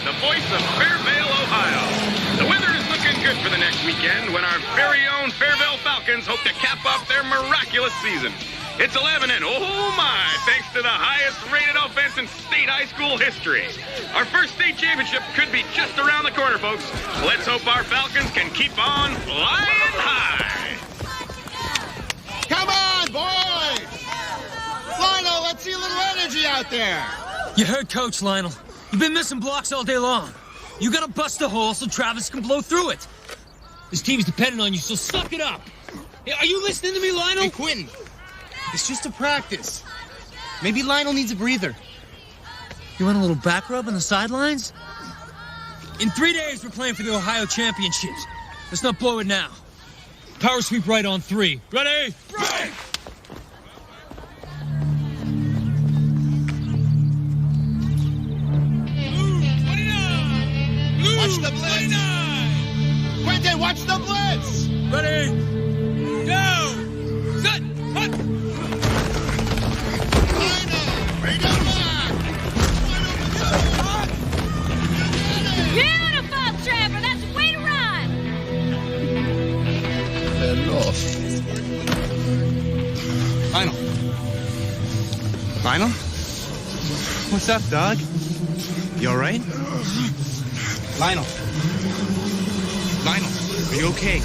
the voice of Fairvale, Ohio. The weather is looking good for the next weekend when our very own Fairvale Falcons hope to cap off their miraculous season. It's 11 and oh my, thanks to the highest rated offense in state high school history. Our first state championship could be just around the corner, folks. Let's hope our Falcons can keep on flying high. Come on, boys! Lionel, let's see a little energy out there. You heard Coach, Lionel. You've been missing blocks all day long. You gotta bust a hole so Travis can blow through it. This team's dependent on you, so suck it up. Hey, are you listening to me, Lionel? Hey, Quentin. It's just a practice. Maybe Lionel needs a breather. You want a little back rub on the sidelines? In 3 days, we're playing for the Ohio Championships. Let's not blow it now. Power sweep right on 3. Ready? Right! Watch the blitz! Quentin, watch the blitz! Ready? Go! Set! Hut! Bring it back! Beautiful, Trevor! That's the way to run! Enough. Lionel? What's up, dog? You all right? Lionel, are you okay?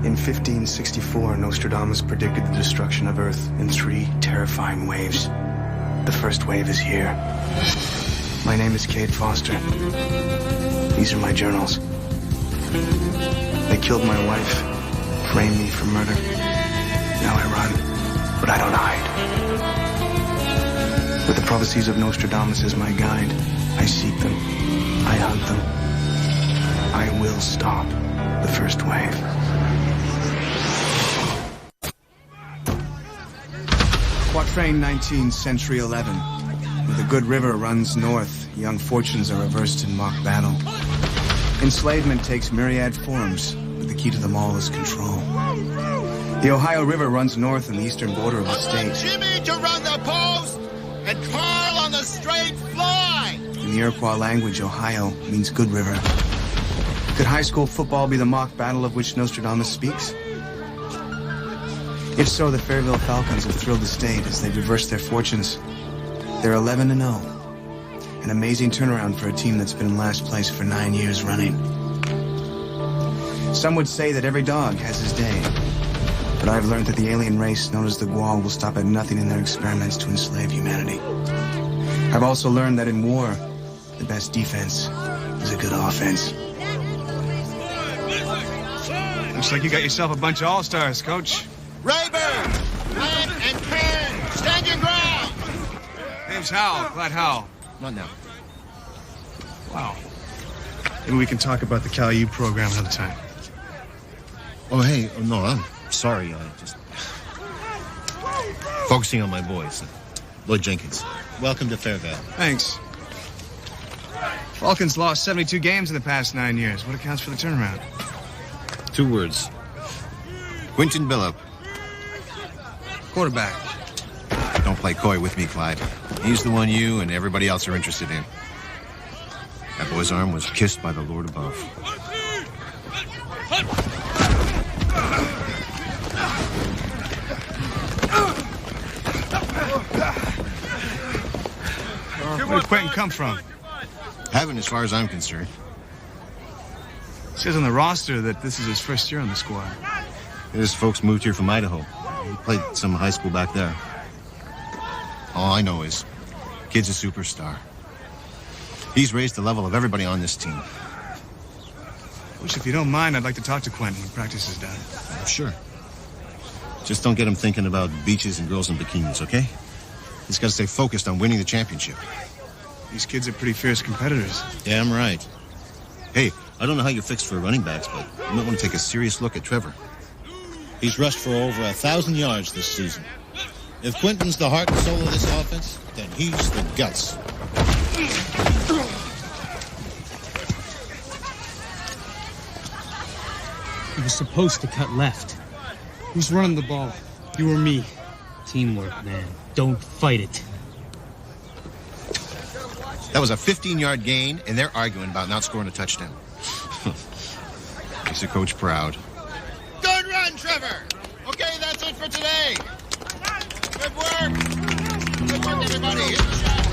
In 1564, Nostradamus predicted the destruction of Earth in 3 terrifying waves. The first wave is here. My name is Cade Foster. These are my journals. They killed my wife, framed me for murder. Now I run, but I don't hide. With the prophecies of Nostradamus as my guide, I seek them, I hunt them. I will stop the first wave. Quatrain 19, Century 11. Where the good river runs north, young fortunes are reversed in mock battle. Enslavement takes myriad forms, but the key to them all is control. The Ohio River runs north on the eastern border of the state. Jimmy to run the post, and Carl on the straight fly! In the Iroquois language, Ohio means good river. Could high school football be the mock battle of which Nostradamus speaks? If so, the Fairvale Falcons have thrilled the state as they've reversed their fortunes. They're 11-0. An amazing turnaround for a team that's been in last place for 9 years running. Some would say that every dog has his day. But I've learned that the alien race known as the Gual will stop at nothing in their experiments to enslave humanity. I've also learned that in war, the best defense is a good offense. Looks like you got yourself a bunch of all-stars, Coach. Rayburn, Grant, and Kern, stand your ground! Name's Howell, Glad Howell. Not now. Wow. Maybe we can talk about the Cal U program another time. Oh, hey, no, I'm sorry. Just focusing on my boys. Lloyd Jenkins, welcome to Fairvale. Thanks. Falcons lost 72 games in the past 9 years. What accounts for the turnaround? 2 words. Quentin Billup. Quarterback. Don't play coy with me, Clyde. He's the one you and everybody else are interested in. That boy's arm was kissed by the Lord above. Where did Quentin come from? Heaven, as far as I'm concerned. It says on the roster that this is his first year on the squad. His folks moved here from Idaho. He played some high school back there. All I know is, kid's a superstar. He's raised the level of everybody on this team. Which, if you don't mind, I'd like to talk to Quentin when practice is done. Sure. Just don't get him thinking about beaches and girls in bikinis, okay? He's got to stay focused on winning the championship. These kids are pretty fierce competitors. Damn right. Hey, I don't know how you're fixed for running backs, but you might want to take a serious look at Trevor. He's rushed for over 1,000 yards this season. If Quentin's the heart and soul of this offense, then he's the guts. He was supposed to cut left. Who's running the ball? You or me? Teamwork, man. Don't fight it. That was a 15-yard gain, and they're arguing about not scoring a touchdown. Makes the coach proud. Good run, Trevor. Okay, that's it for today. Good work. Good work, everybody. Hit the shot.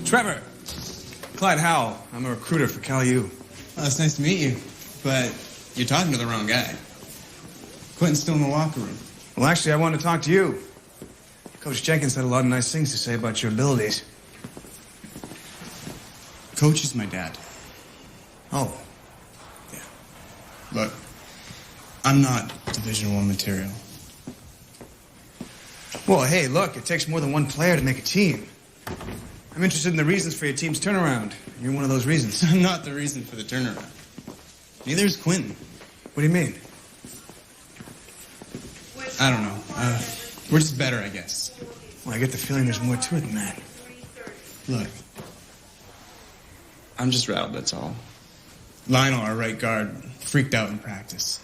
Trevor. Clyde Howell. I'm a recruiter for Cal U. Well, it's nice to meet you, but you're talking to the wrong guy. Quentin's still in the locker room. Well, actually, I wanted to talk to you. Coach Jenkins had a lot of nice things to say about your abilities. Coach is my dad. Oh. Yeah. Look, I'm not Division I material. Well, hey, look, it takes more than one player to make a team. I'm interested in the reasons for your team's turnaround. You're one of those reasons. I'm not the reason for the turnaround. Neither is Quentin. What do you mean? I don't know. We're just better, I guess. Well, I get the feeling there's more to it than that. Look, I'm just rattled, that's all. Lionel, our right guard, freaked out in practice.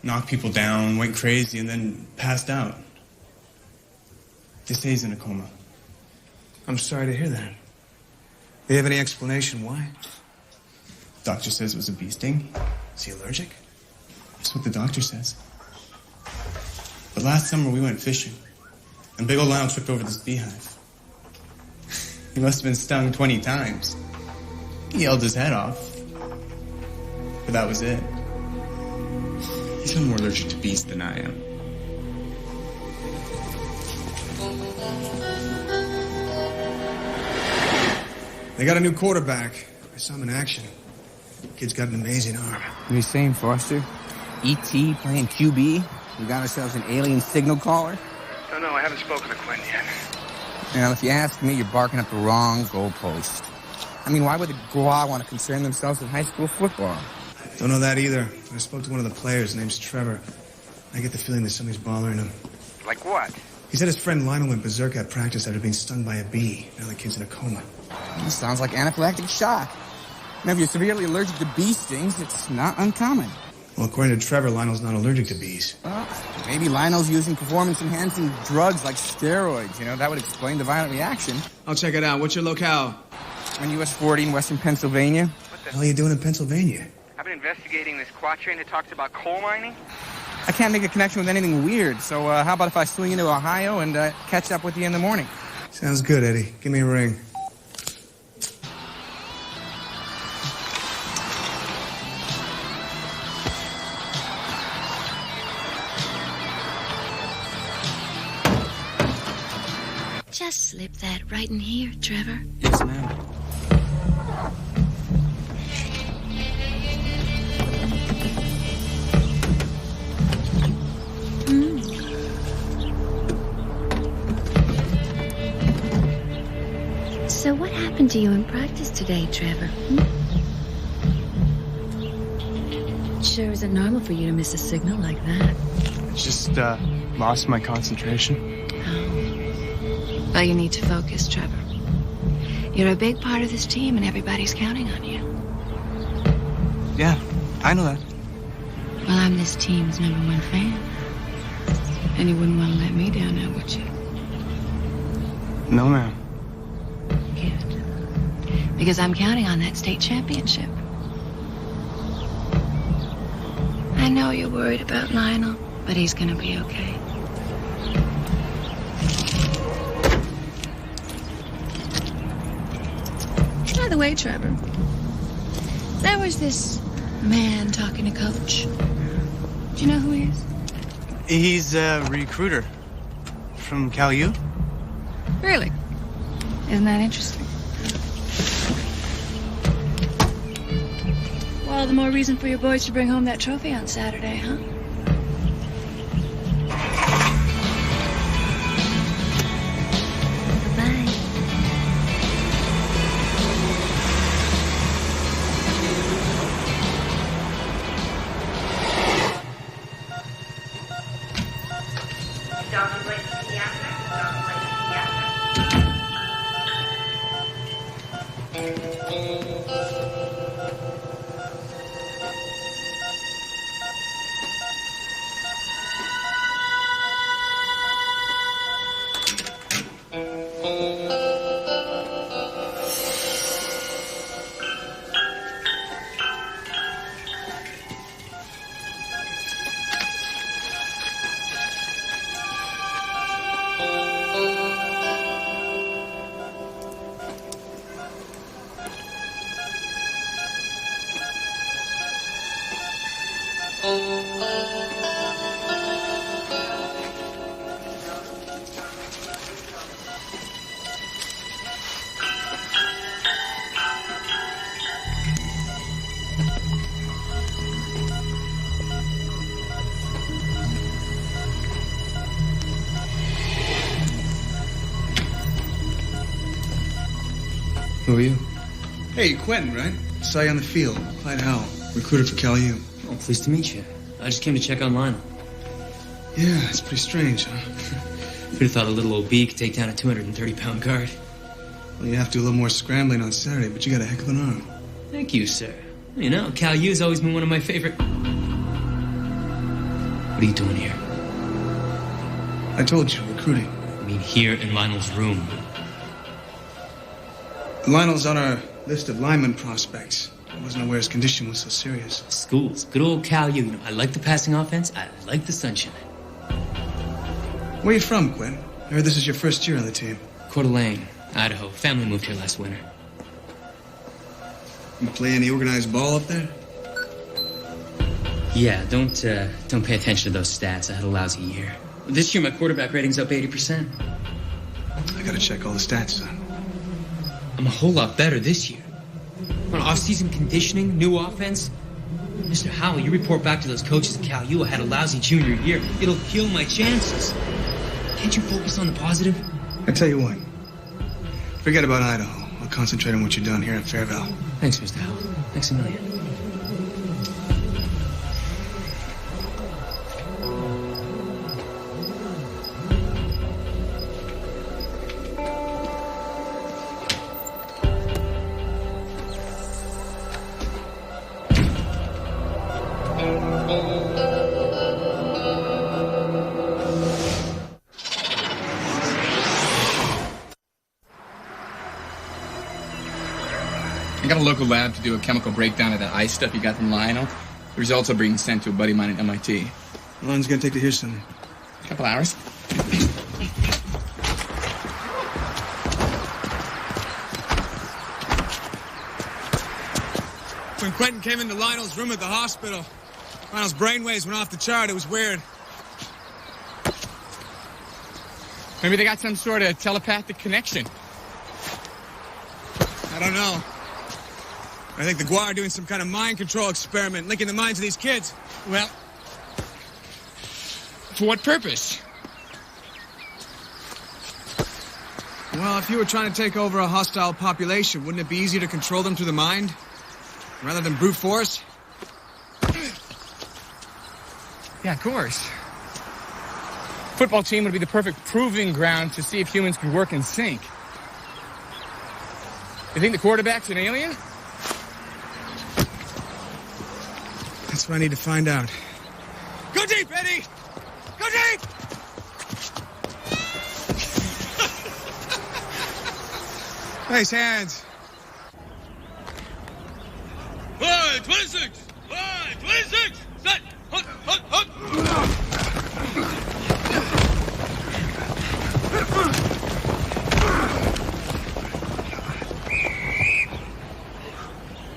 Knocked people down, went crazy, and then passed out. They say he's in a coma. I'm sorry to hear that. Do you have any explanation why? Doctor says it was a bee sting. Is he allergic? That's what the doctor says. But last summer we went fishing, and big old Lionel tripped over this beehive. He must have been stung 20 times. He yelled his head off. But that was it. He's no more allergic to bees than I am. They got a new quarterback. I saw him in action. Kid's got an amazing arm. What are you saying, Foster? E.T. playing QB? We got ourselves an alien signal caller? No, I haven't spoken to Quentin yet. Now, if you ask me, you're barking up the wrong goalpost. I mean, why would the Gua want to concern themselves with high school football? Don't know that either. I spoke to one of the players. His name's Trevor. I get the feeling that somebody's bothering him. Like what? He said his friend Lionel went berserk at practice after being stung by a bee. Now the kid's in a coma. This sounds like anaphylactic shock. Now, if you're severely allergic to bee stings, it's not uncommon. Well, according to Trevor, Lionel's not allergic to bees. Well, maybe Lionel's using performance-enhancing drugs like steroids. You know, that would explain the violent reaction. I'll check it out. What's your locale? On US 40 in western Pennsylvania. What the hell are you doing in Pennsylvania? I've been investigating this quatrain that talks about coal mining. I can't make a connection with anything weird, so how about if I swing into Ohio and catch up with you in the morning? Sounds good, Eddie. Give me a ring. Just slip that right in here, Trevor. Yes, ma'am. So what happened to you in practice today, Trevor? Sure isn't normal for you to miss a signal like that. Just, lost my concentration. Well, you need to focus, Trevor. You're a big part of this team, and everybody's counting on you. Yeah, I know that. Well, I'm this team's #1 fan. And you wouldn't want to let me down now, would you? No, ma'am. Good. Because I'm counting on that state championship. I know you're worried about Lionel, but he's gonna be okay. By the way, Trevor, there was this man talking to Coach. Do you know who he is? He's a recruiter from Cal U. Really? Isn't that interesting? Well, the more reason for your boys to bring home that trophy on Saturday, huh? Bye. Who are you? Hey, Quentin, right? Saw you on the field. Clyde Howell, recruiter for Cal U. Oh, pleased to meet you. I just came to check on Lionel. Yeah, it's pretty strange, huh? Who'd have thought a little old B could take down a 230-pound guard? Well, you have to do a little more scrambling on Saturday, but you got a heck of an arm. Thank you, sir. You know, Cal U's always been one of my favorite... What are you doing here? I told you, recruiting. I mean, here in Lionel's room. Lionel's on our list of lineman prospects. I wasn't aware his condition was so serious. Schools. Good old Cal U. You know, I like the passing offense. I like the sunshine. Where are you from, Quinn? I heard this is your first year on the team. Coeur d'Alene, Idaho. Family moved here last winter. You play any organized ball up there? Yeah, don't pay attention to those stats. I had a lousy year. This year, my quarterback rating's up 80%. I gotta check all the stats, son. I'm a whole lot better this year. On off-season conditioning, new offense. Mr. Howell, you report back to those coaches at Cal U I had a lousy junior year. It'll kill my chances. Can't you focus on the positive? I tell you what. Forget about Idaho. I'll concentrate on what you've done here in Fairville. Thanks, Mr. Howell. Thanks a million. I got a local lab to do a chemical breakdown of that ice stuff you got from Lionel. The results are being sent to a buddy of mine at MIT. How long's it gonna take to hear something? A couple hours. When Quentin came into Lionel's room at the hospital, Lionel's brainwaves went off the chart. It was weird. Maybe they got some sort of telepathic connection. I don't know. I think the Guar are doing some kind of mind control experiment, linking the minds of these kids. Well, for what purpose? Well, if you were trying to take over a hostile population, wouldn't it be easier to control them through the mind? Rather than brute force? Yeah, of course. Football team would be the perfect proving ground to see if humans could work in sync. You think the quarterback's an alien? That's what I need to find out. Go deep, Eddie! Go deep! Nice hands. Line 26! Line 26! Set! Hunt! Hunt! Hunt!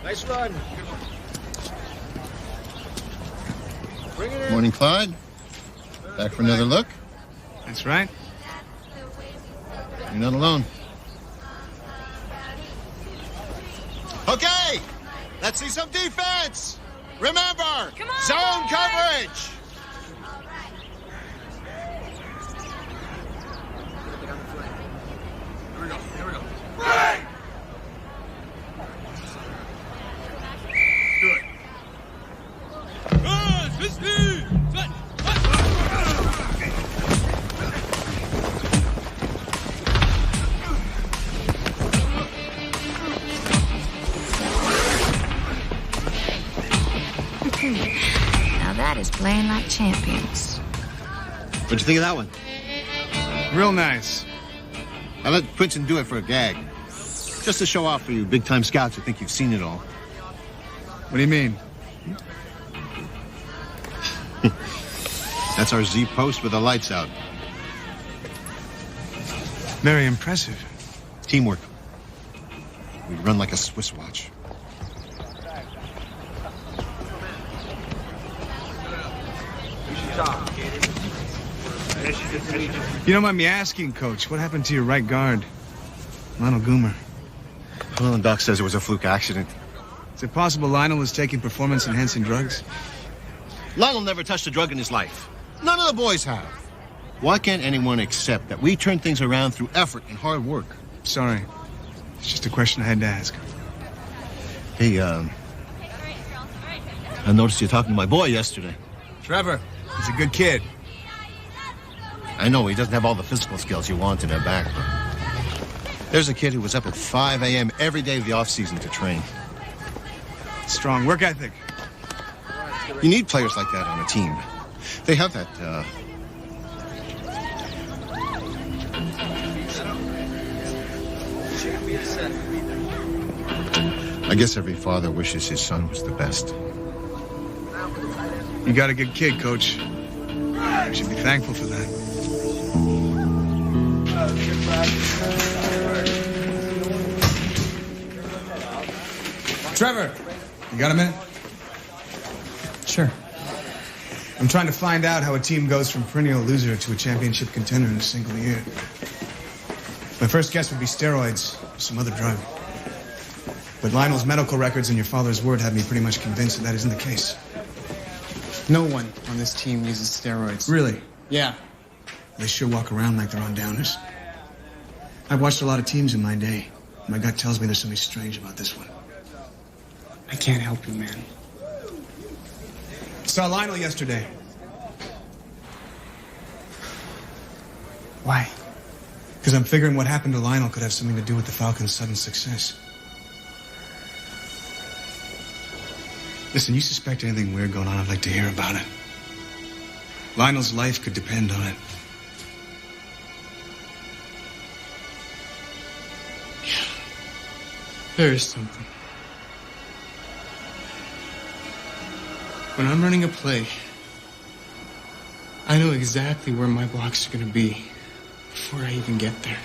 Nice run. Bring it in. Morning, Clyde. Back for another look? That's right. You're not alone. Okay, let's see some defense. Remember, zone coverage. Here we go. Here we go. Right! Good. Good! 50! Set! Now that is playing like champions. What'd you think of that one? Real nice. I let Quentin do it for a gag. Just to show off for you big-time scouts who think you've seen it all. What do you mean? That's our Z post with the lights out. Very impressive. Teamwork. We run like a Swiss watch. You don't mind me asking, Coach, what happened to your right guard, Lionel Goomer? Well, the doc says it was a fluke accident. Is it possible Lionel was taking performance-enhancing drugs? Lionel never touched a drug in his life. None of the boys have. Why can't anyone accept that we turn things around through effort and hard work? Sorry. It's just a question I had to ask. Hey, I noticed you talking to my boy yesterday. Trevor, he's a good kid. I know he doesn't have all the physical skills you want in a back, but there's a kid who was up at 5 a.m. every day of the off-season to train. Strong work ethic. You need players like that on a team. They have that, I guess every father wishes his son was the best. You got a good kid, Coach. You should be thankful for that. Trevor, you got a minute? Sure. I'm trying to find out how a team goes from perennial loser to a championship contender in a single year. My first guess would be steroids or some other drug. But Lionel's medical records and your father's word have me pretty much convinced that isn't the case. No one on this team uses steroids. Really? Yeah. They sure walk around like they're on downers. I've watched a lot of teams in my day. My gut tells me there's something strange about this one. I can't help you, man. Saw Lionel yesterday. Why? Because I'm figuring what happened to Lionel could have something to do with the Falcons' sudden success. Listen, you suspect anything weird going on, I'd like to hear about it. Lionel's life could depend on it. There is something. When I'm running a play, I know exactly where my blocks are going to be before I even get there.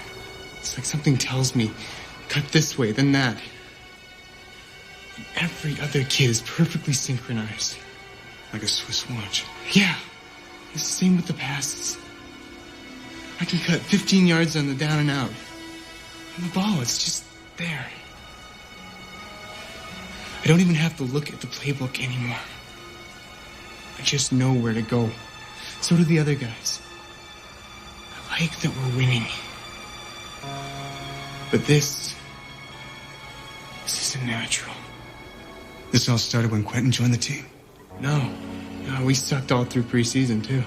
It's like something tells me, cut this way, then that. And every other kid is perfectly synchronized. Like a Swiss watch. Yeah. It's the same with the passes. I can cut 15 yards on the down and out. And the ball, it's just there. I don't even have to look at the playbook anymore. I just know where to go. So do the other guys. I like that we're winning. But this isn't natural. This all started when Quentin joined the team? No, we sucked all through preseason, too.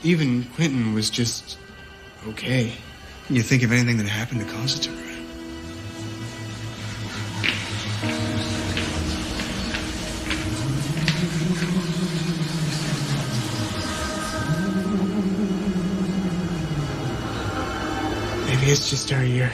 Even Quentin was just okay. Can you think of anything that happened to cause it to ruin? Maybe it's just our year.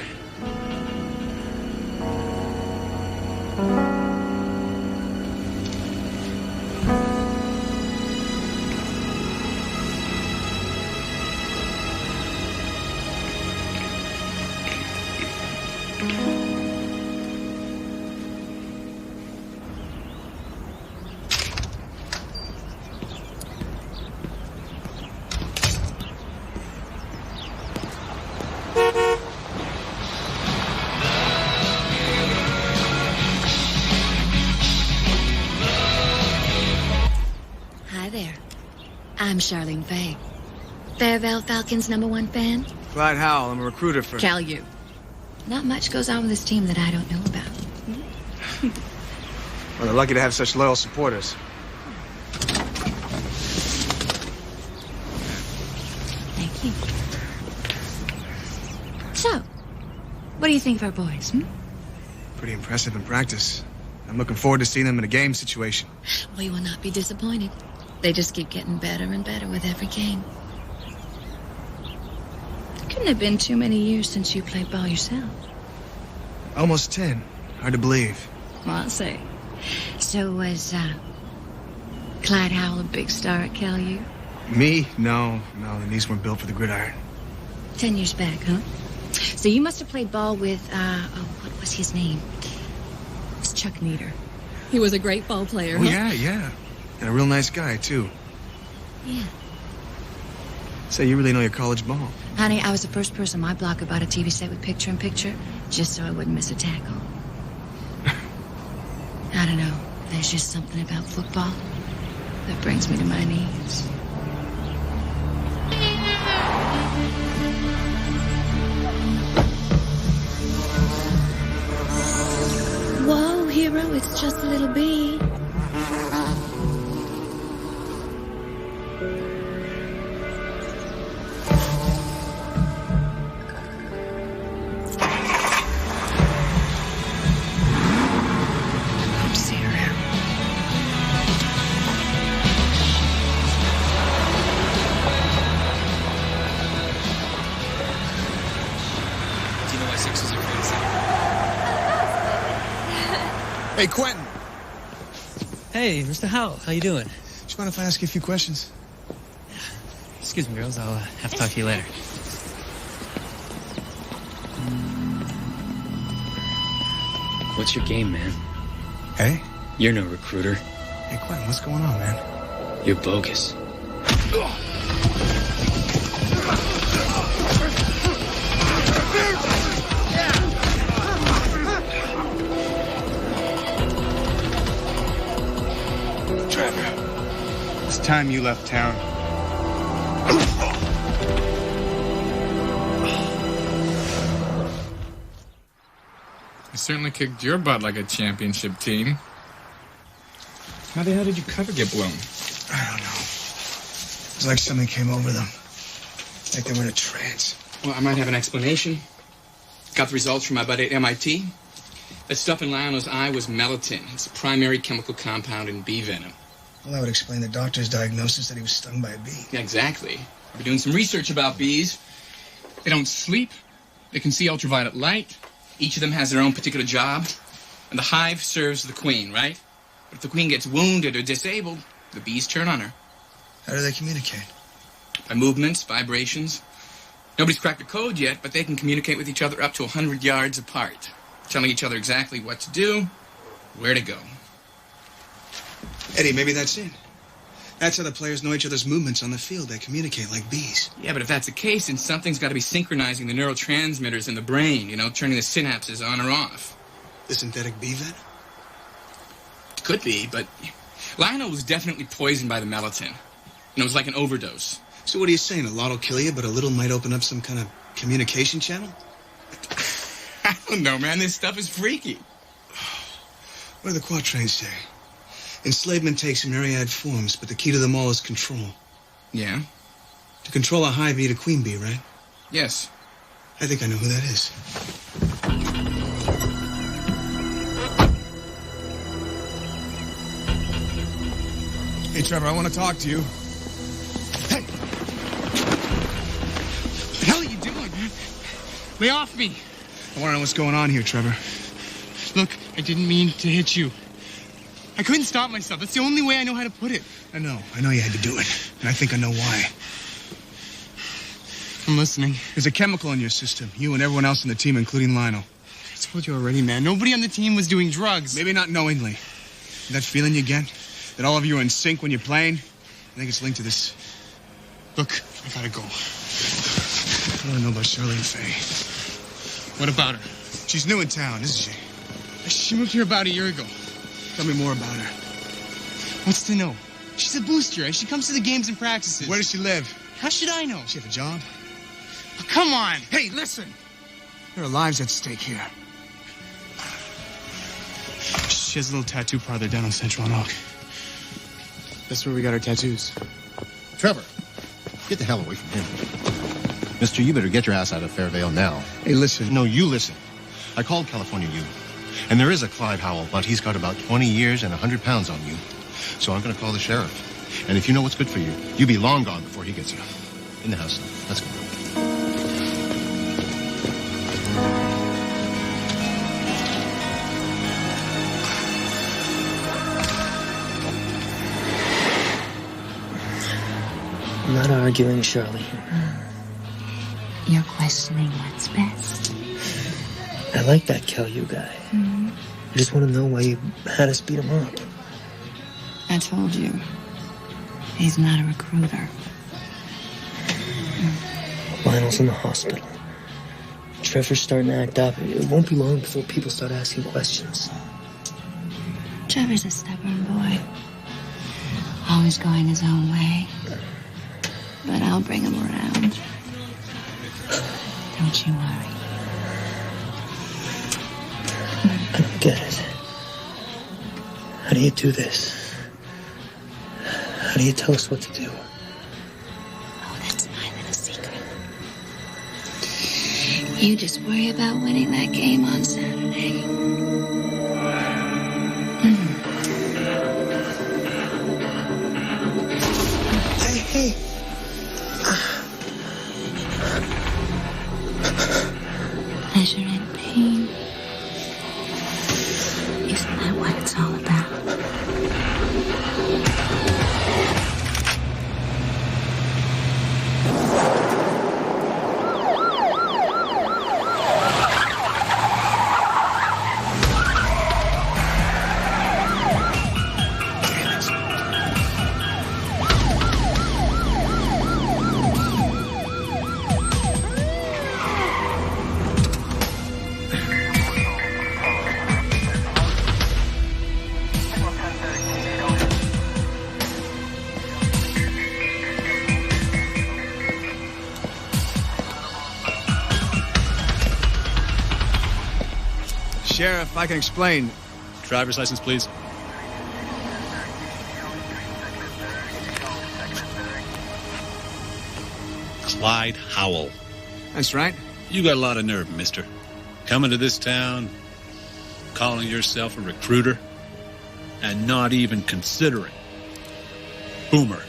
I'm Charlene Fay. Fairvale Falcons #1 fan. Clyde Howell, I'm a recruiter for... Cal U. Not much goes on with this team that I don't know about. Well, they're lucky to have such loyal supporters. Thank you. So, what do you think of our boys, Pretty impressive in practice. I'm looking forward to seeing them in a game situation. We will not be disappointed. They just keep getting better and better with every game. Couldn't have been too many years since you played ball yourself. Almost 10. Hard to believe. Well, I'll say. So was, Clyde Howell a big star at Cal U? Me? No, the knees weren't built for the gridiron. 10 years back, huh? So you must have played ball with, what was his name? It was Chuck Nieder. He was a great ball player, Oh, huh? yeah. And a real nice guy, too. Yeah. So you really know your college ball. Honey, I was the first person on my block who bought a TV set with picture-in-picture, just so I wouldn't miss a tackle. I don't know. There's just something about football that brings me to my knees. Whoa, hero, it's just a little bee. Hey, Quentin. Hey, Mr. Howell, how you doing? Do you mind if I ask you a few questions? Excuse me, girls. I'll have to talk to you later. What's your game, man? Hey? You're no recruiter. Hey, Quentin, what's going on, man? You're bogus. It's time you left town. You certainly kicked your butt like a championship team. How the hell did your cover get blown? I don't know. It was like something came over them. Like they were in a trance. Well, I might have an explanation. Got the results from my buddy at MIT. That stuff in Lionel's eye was melatonin. It's a primary chemical compound in bee venom. Well, that would explain the doctor's diagnosis that he was stung by a bee. Yeah, exactly. We're doing some research about bees. They don't sleep. They can see ultraviolet light. Each of them has their own particular job. And the hive serves the queen, right? But if the queen gets wounded or disabled, the bees turn on her. How do they communicate? By movements, vibrations. Nobody's cracked the code yet, but they can communicate with each other up to 100 yards apart, telling each other exactly what to do, where to go. Eddie, maybe that's it. That's how the players know each other's movements on the field. They communicate like bees. Yeah, but if that's the case, then something's got to be synchronizing the neurotransmitters in the brain, turning the synapses on or off. The synthetic bee vet? Could be, but Lionel was definitely poisoned by the melatonin. It was like an overdose. So what are you saying? A lot will kill you, but a little might open up some kind of communication channel? I don't know, man. This stuff is freaky. What do the quatrains say? Enslavement takes myriad forms, but the key to them all is control. Yeah? To control a hive, you need a queen bee, right? Yes. I think I know who that is. Hey, Trevor, I want to talk to you. Hey! What the hell are you doing, man? Lay off me! I want to know what's going on here, Trevor. Look, I didn't mean to hit you. I couldn't stop myself. That's the only way I know how to put it. I know you had to do it. And I think I know why. I'm listening. There's a chemical in your system. You and everyone else on the team, including Lionel. I told you already, man. Nobody on the team was doing drugs. Maybe not knowingly. That feeling you get? That all of you are in sync when you're playing? I think it's linked to this. Look, I gotta go. I want to know about Charlene Faye. What about her? She's new in town, isn't she? She moved here about a year ago. Tell me more about her. What's to know? She's a booster, and she comes to the games and practices. Where does she live? How should I know? Does she have a job? Oh, come on. Hey, listen. There are lives at stake here. She has a little tattoo parlor down on Central and Oak. That's where we got our tattoos. Trevor, get the hell away from him. Mister, you better get your ass out of Fairvale now. Hey, listen. No, you listen. I called California U. And there is a Clyde Howell, but he's got about 20 years and 100 pounds on you. So I'm going to call the sheriff. And if you know what's good for you, you'll be long gone before he gets you. In the house. Let's go. I'm not arguing, Shirley. You're questioning what's best. I like that Kel-U guy. Mm-hmm. I just want to know why you had us beat him up. I told you. He's not a recruiter. Lionel's in the hospital. Trevor's starting to act up. It won't be long before people start asking questions. Trevor's a stubborn boy. Always going his own way. But I'll bring him around. Don't you worry. I don't get it. How do you do this? How do you tell us what to do? Oh, that's my little secret. You just worry about winning that game on Saturday. Hey. Pleasure and pain. Isn't that what it's all about? Sheriff, I can explain. Driver's license, please. Clyde Howell. That's right. You got a lot of nerve, mister. Coming to this town, calling yourself a recruiter, and not even considering. Boomer.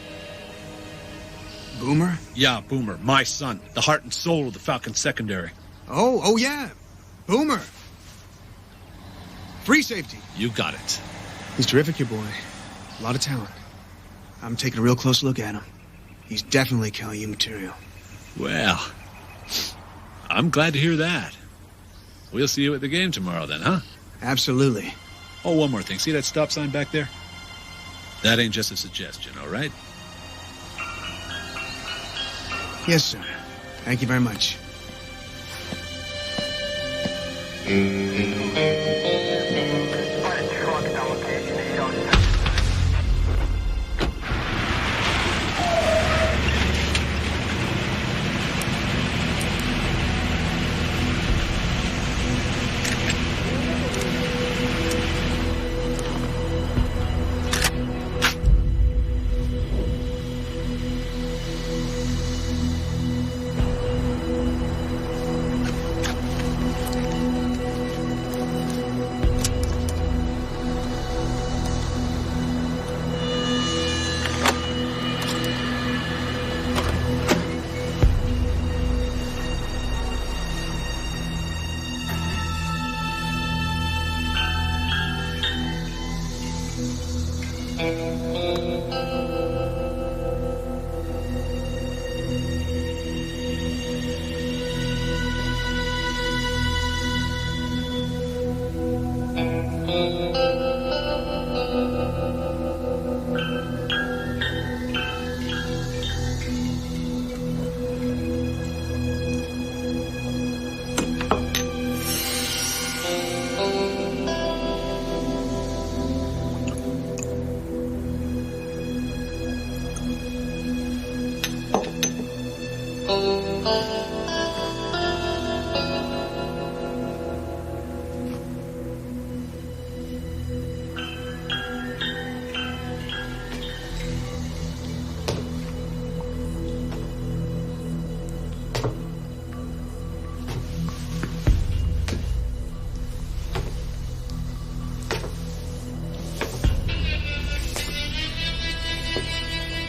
Boomer? Yeah, Boomer. My son. The heart and soul of the Falcon secondary. Oh yeah. Boomer. Free safety. You got it. He's terrific, your boy. A lot of talent. I'm taking a real close look at him. He's definitely KLU material. Well, I'm glad to hear that. We'll see you at the game tomorrow then, huh? Absolutely. Oh, one more thing. See that stop sign back there? That ain't just a suggestion, all right? Yes, sir. Thank you very much.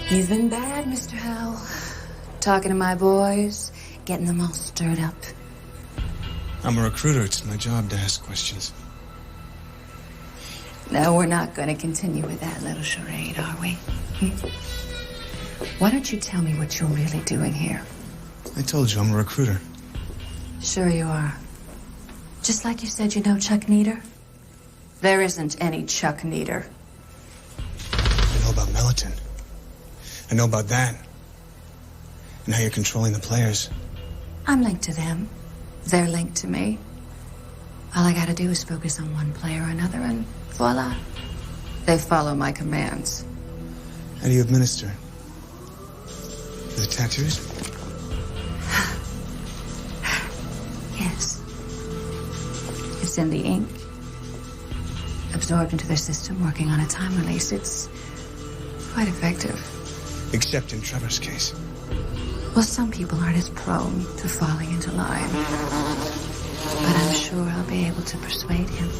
He's been bad, Mr. Howell. Talking to my boys, getting them all stirred up. I'm a recruiter. It's my job to ask questions. No, we're not going to continue with that little charade, are we? Why don't you tell me what you're really doing here? I told you, I'm a recruiter. Sure you are. Just like you said you know Chuck Nieder? There isn't any Chuck Nieder. I know about Melton. I know about that. And how you're controlling the players. I'm linked to them. They're linked to me. All I gotta do is focus on one player or another, and voila. They follow my commands. How do you administer? The tattoos? Yes. It's in the ink. Absorbed into their system, working on a time release. It's quite effective. Except in Trevor's case. Well, some people aren't as prone to falling into line. But I'm sure I'll be able to persuade him.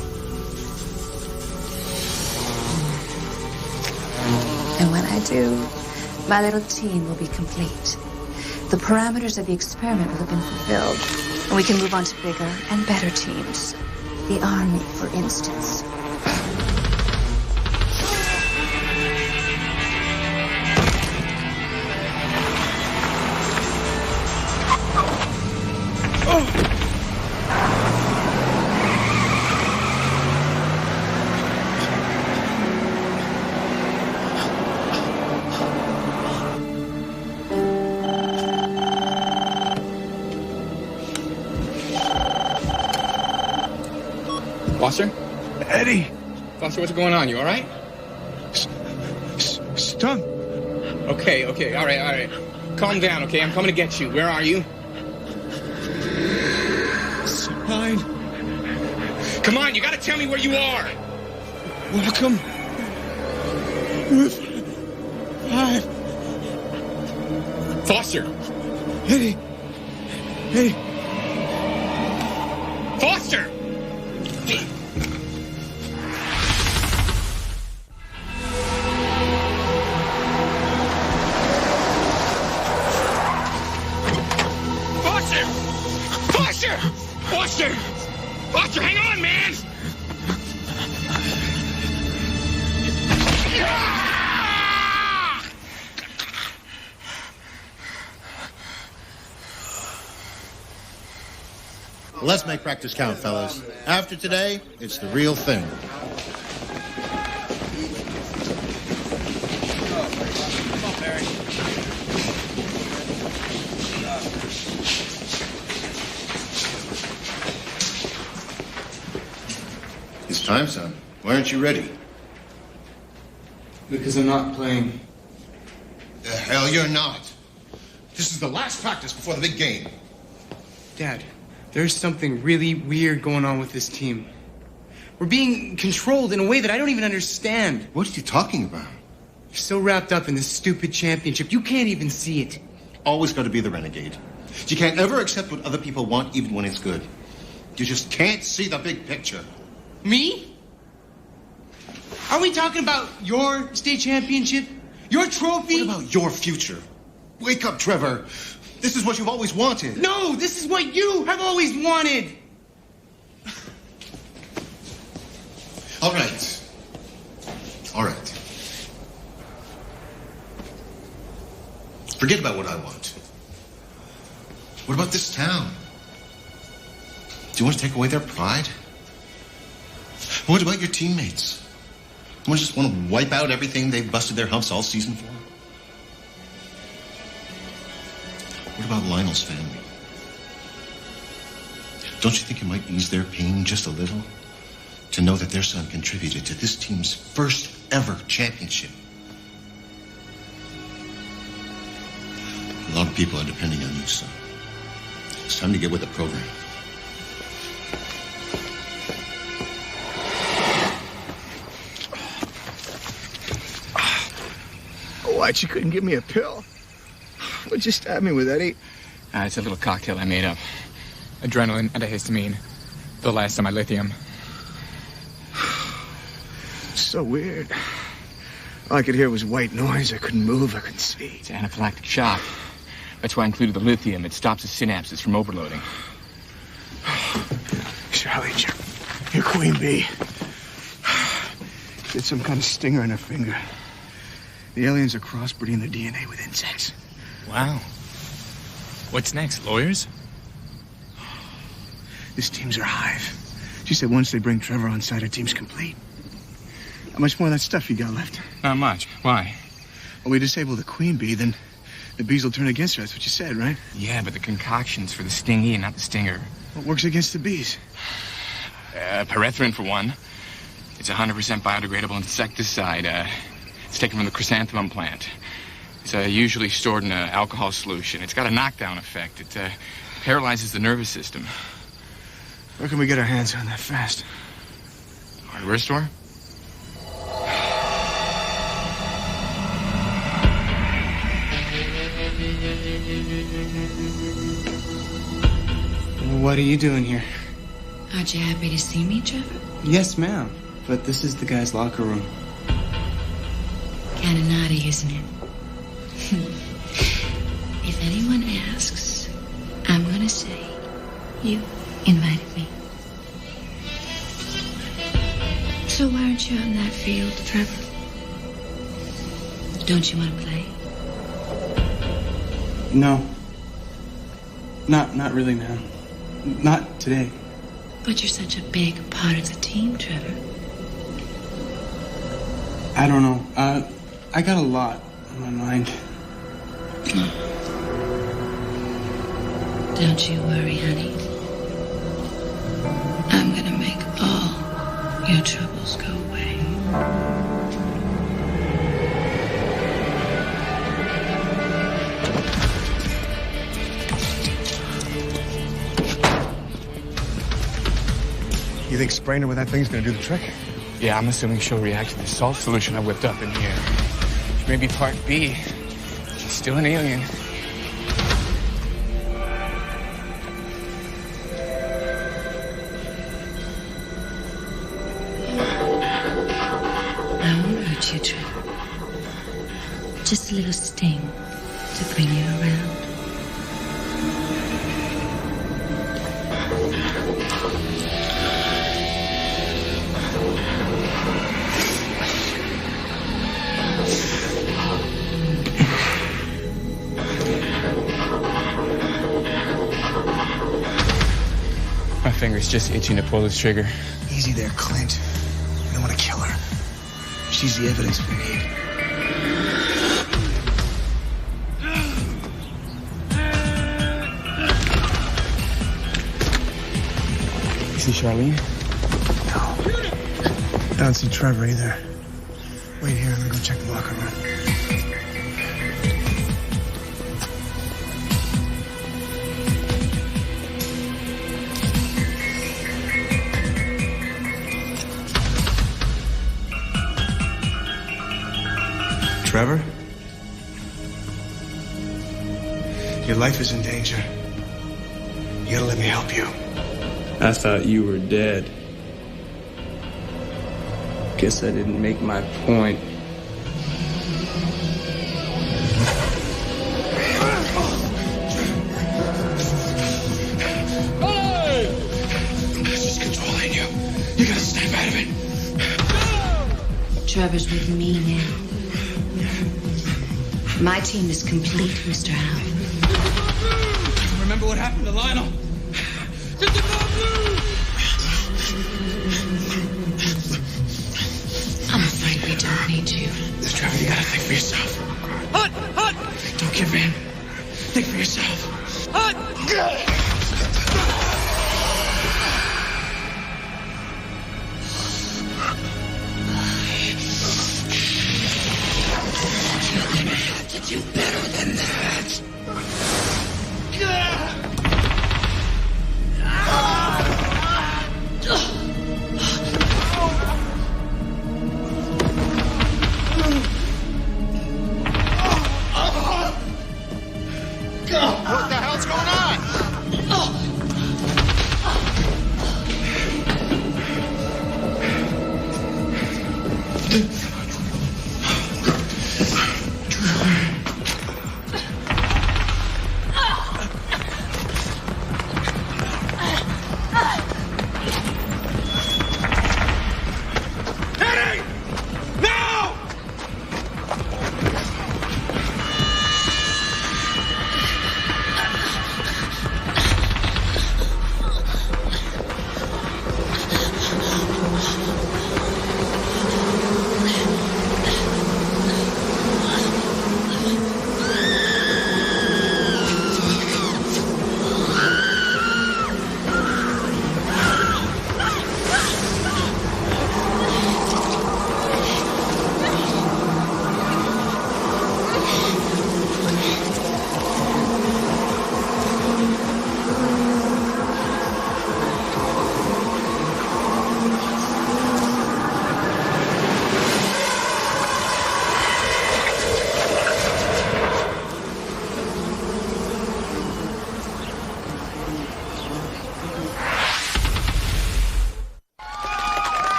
And when I do, my little team will be complete. The parameters of the experiment will have been fulfilled, and we can move on to bigger and better teams. The Army, for instance. Foster? Eddie! Foster, what's going on? You all right? Stung. Okay, all right. Calm down, okay? I'm coming to get you. Where are you? Spine. Come on, you gotta tell me where you are. Welcome. With 5. Foster. Eddie. Foster! Foster, hang on, man! Let's make practice count, fellas. After today, it's the real thing. It's time, son. Why aren't you ready? Because I'm not playing. The hell you're not. This is the last practice before the big game. Dad, there's something really weird going on with this team. We're being controlled in a way that I don't even understand. What are you talking about? You're so wrapped up in this stupid championship, you can't even see it. Always got to be the renegade. You can't ever accept what other people want, even when it's good. You just can't see the big picture. Me? Are we talking about your state championship? Your trophy? What about your future? Wake up, Trevor. This is what you've always wanted. No, this is what you have always wanted. All right. Forget about what I want. What about this town? Do you want to take away their pride? What about your teammates? You just want to wipe out everything they've busted their humps all season for? What about Lionel's family? Don't you think it might ease their pain just a little to know that their son contributed to this team's first ever championship? A lot of people are depending on you, son. It's time to get with the program. What, you couldn't give me a pill? What'd you stab me with, Eddie? It's a little cocktail I made up. Adrenaline, antihistamine, the last of my lithium. So weird. All I could hear was white noise. I couldn't move. I couldn't see. It's anaphylactic shock. That's why I included the lithium. It stops the synapses from overloading. Charlie, your queen bee. Did some kind of stinger in her finger. The aliens are crossbreeding their DNA with insects. Wow. What's next, lawyers? This team's her hive. She said once they bring Trevor on site, her team's complete. How much more of that stuff you got left? Not much. Why? Well, we disable the queen bee, then the bees will turn against her. That's what you said, right? Yeah, but the concoction's for the stingy and not the stinger. What works against the bees? Pyrethrin, for one. It's 100% biodegradable insecticide. It's taken from the chrysanthemum plant. It's usually stored in an alcohol solution. It's got a knockdown effect. It paralyzes the nervous system. Where can we get our hands on that fast? Hardware store? What are you doing here? Aren't you happy to see me, Trevor? Yes, ma'am. But this is the guy's locker room. Kinda naughty, isn't it? If anyone asks, I'm gonna say you invited me. So why aren't you out in that field, Trevor? Don't you want to play? No. Not really, ma'am. Not today. But you're such a big part of the team, Trevor. I don't know. I got a lot on my mind. Don't you worry, honey. I'm gonna make all your troubles go away. You think spraying her with that thing's gonna do the trick? Yeah, I'm assuming she'll react to the salt solution I whipped up in here. She may be part B. She's still an alien. I won't hurt you, Trevor. Just a little sting to bring you around. My finger's just itching to pull this trigger. Easy there, Clint. We don't want to kill her. She's the evidence we need. You see Charlene? No. I don't see Trevor either. Wait here, I'm gonna go check the locker room. Trevor? Your life is in danger. You gotta let me help you. I thought you were dead. Guess I didn't make my point. This is controlling you. You gotta snap out of it. Trevor's with me now. My team is complete, Mr. Howe. Remember what happened to Lionel? I'm afraid we don't need you. Trevor, you gotta think for yourself. Hut! Hut! Don't give in. Think for yourself. Hut! You're gonna have to do better than that. What the hell's going on? Eddie! Now!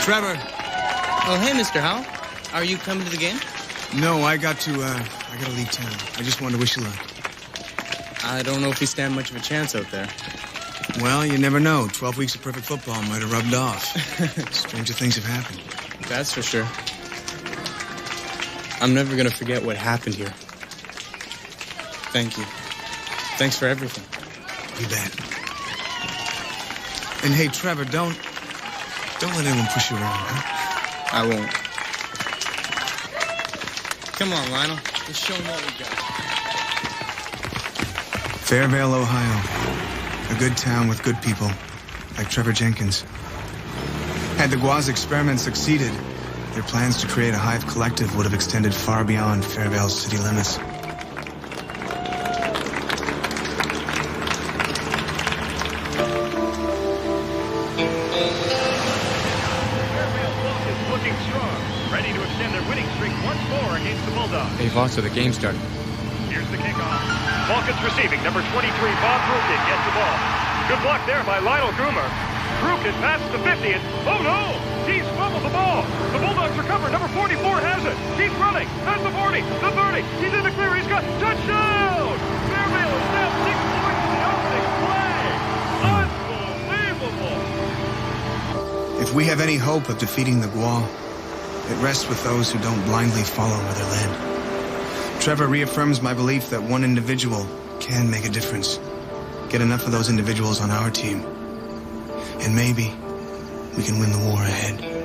Trevor. Oh, hey, Mr. Howell. Are you coming to the game? No, I gotta leave town. I just wanted to wish you luck. I don't know if we stand much of a chance out there. Well, you never know. 12 weeks of perfect football might have rubbed off. Stranger things have happened. That's for sure. I'm never gonna forget what happened here. Thank you. Thanks for everything. You bet. And hey, Trevor, don't let anyone push you around, huh? I won't. Come on, Lionel. Let's show them what we got. Fairvale, Ohio. A good town with good people, like Trevor Jenkins. Had the Guaz experiment succeeded, their plans to create a hive collective would have extended far beyond Fairvale's city limits. Hey, Foster, the game started. Here's the kickoff. Falcons receiving. Number 23, Bob Rukin gets the ball. Good block there by Lionel Groomer. Rukin passes the 50 and, oh no! He's fumbled the ball. The Bulldogs recover. Number 44 has it. He's running. Has the 40, the 30. He's in the clear. He's got touchdown! Fairvale is now 6 points in the opening play. Unbelievable! If we have any hope of defeating the Guaz, it rests with those who don't blindly follow where they're led. Trevor reaffirms my belief that one individual can make a difference. Get enough of those individuals on our team, and maybe we can win the war ahead.